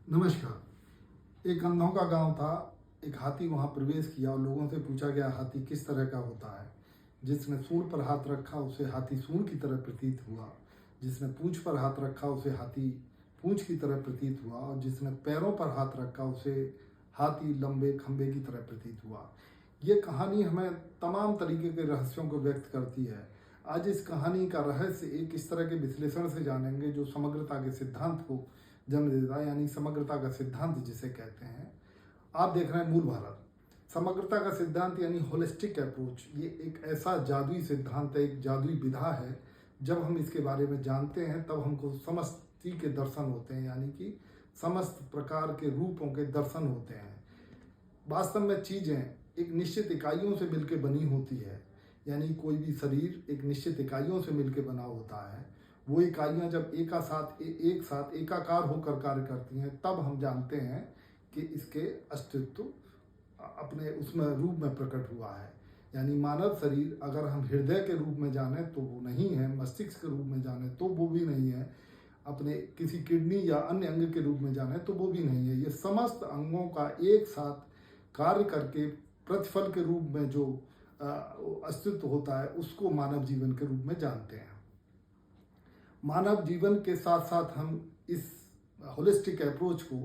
नमस्कार। एक अंधों का गांव था। एक हाथी वहां प्रवेश किया और लोगों से पूछा गया हाथी किस तरह का होता है। जिसने सूंड पर हाथ रखा उसे हाथी सूंड की तरह प्रतीत हुआ। जिसने पूंछ पर हाथ रखा उसे हाथी पूंछ की तरह प्रतीत हुआ और जिसने पैरों पर हाथ रखा उसे हाथी लंबे खंबे की तरह प्रतीत हुआ। ये कहानी हमें तमाम तरीके के रहस्यों को व्यक्त करती है। आज इस कहानी का रहस्य एक इस तरह के विश्लेषण से जानेंगे जो समग्रता के सिद्धांत को जन्म देता है, यानी समग्रता का सिद्धांत जिसे कहते हैं। आप देख रहे हैं मूल भारत। समग्रता का सिद्धांत यानी होलिस्टिक अप्रोच, ये एक ऐसा जादुई सिद्धांत है, एक जादुई विधा है। जब हम इसके बारे में जानते हैं तब हमको समस्ती के दर्शन होते हैं, यानी कि समस्त प्रकार के रूपों के दर्शन होते हैं। वास्तव में चीज़ें एक निश्चित इकाइयों से मिलकर बनी होती है, यानी कोई भी शरीर एक निश्चित इकाइयों से मिलकर बना होता है। वो इकाइयाँ जब एक साथ एकाकार होकर कार्य करती हैं तब हम जानते हैं कि इसके अस्तित्व अपने उसमें रूप में प्रकट हुआ है। यानी मानव शरीर अगर हम हृदय के रूप में जाने तो वो नहीं है, मस्तिष्क के रूप में जाने तो वो भी नहीं है, अपने किसी किडनी या अन्य अंग के रूप में जाने तो वो भी नहीं है। ये समस्त अंगों का एक साथ कार्य करके प्रतिफल के रूप में जो अस्तित्व होता है उसको मानव जीवन के रूप में जानते हैं। मानव जीवन के साथ साथ हम इस होलिस्टिक अप्रोच को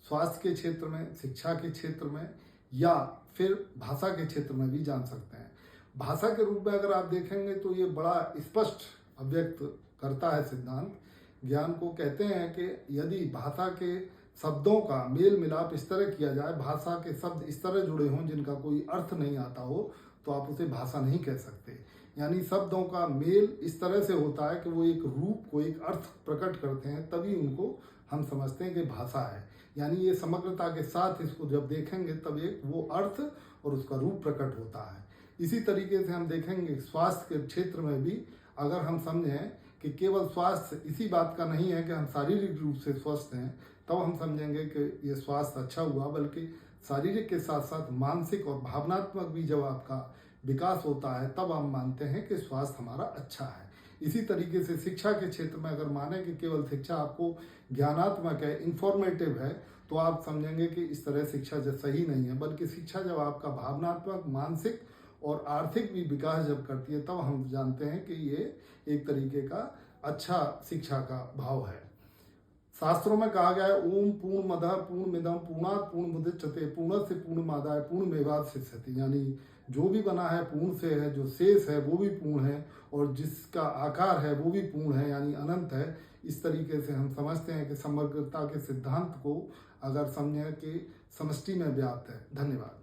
स्वास्थ्य के क्षेत्र में, शिक्षा के क्षेत्र में या फिर भाषा के क्षेत्र में भी जान सकते हैं। भाषा के रूप में अगर आप देखेंगे तो ये बड़ा स्पष्ट अभिव्यक्त करता है सिद्धांत ज्ञान को। कहते हैं कि यदि भाषा के शब्दों का मेल मिलाप इस तरह किया जाए, भाषा के शब्द इस तरह जुड़े हों जिनका कोई अर्थ नहीं आता हो, तो आप उसे भाषा नहीं कह सकते। यानी शब्दों का मेल इस तरह से होता है कि वो एक रूप को, एक अर्थ प्रकट करते हैं, तभी उनको हम समझते हैं कि भाषा है। यानी ये समग्रता के साथ इसको जब देखेंगे तब एक वो अर्थ और उसका रूप प्रकट होता है। इसी तरीके से हम देखेंगे स्वास्थ्य के क्षेत्र में भी अगर हम समझें कि केवल स्वास्थ्य इसी बात का नहीं है कि हम शारीरिक रूप से स्वस्थ हैं तब हम समझेंगे कि ये स्वास्थ्य अच्छा हुआ, बल्कि शारीरिक के साथ साथ मानसिक और भावनात्मक भी जब आपका विकास होता है तब हम मानते हैं कि स्वास्थ्य हमारा अच्छा है। इसी तरीके से शिक्षा के क्षेत्र में अगर माने कि केवल शिक्षा आपको ज्ञानात्मक है, इंफॉर्मेटिव है, तो आप समझेंगे कि इस तरह शिक्षा जब सही नहीं है, बल्कि शिक्षा जब आपका भावनात्मक, मानसिक और आर्थिक भी विकास जब करती है तब हम जानते हैं कि ये एक तरीके का अच्छा शिक्षा का भाव है। शास्त्रों में कहा गया है ओम पूर्णमदः पूर्णमिदं पूर्णात् पूर्णमुदच्यते पूर्णस्य पूर्णमादाय पूर्णमेवावशिष्यते। यानी जो भी बना है पूर्ण से है, जो शेष है वो भी पूर्ण है और जिसका आकार है वो भी पूर्ण है, यानी अनंत है। इस तरीके से हम समझते हैं कि समग्रता के सिद्धांत को अगर समझें कि समष्टि में व्याप्त है। धन्यवाद।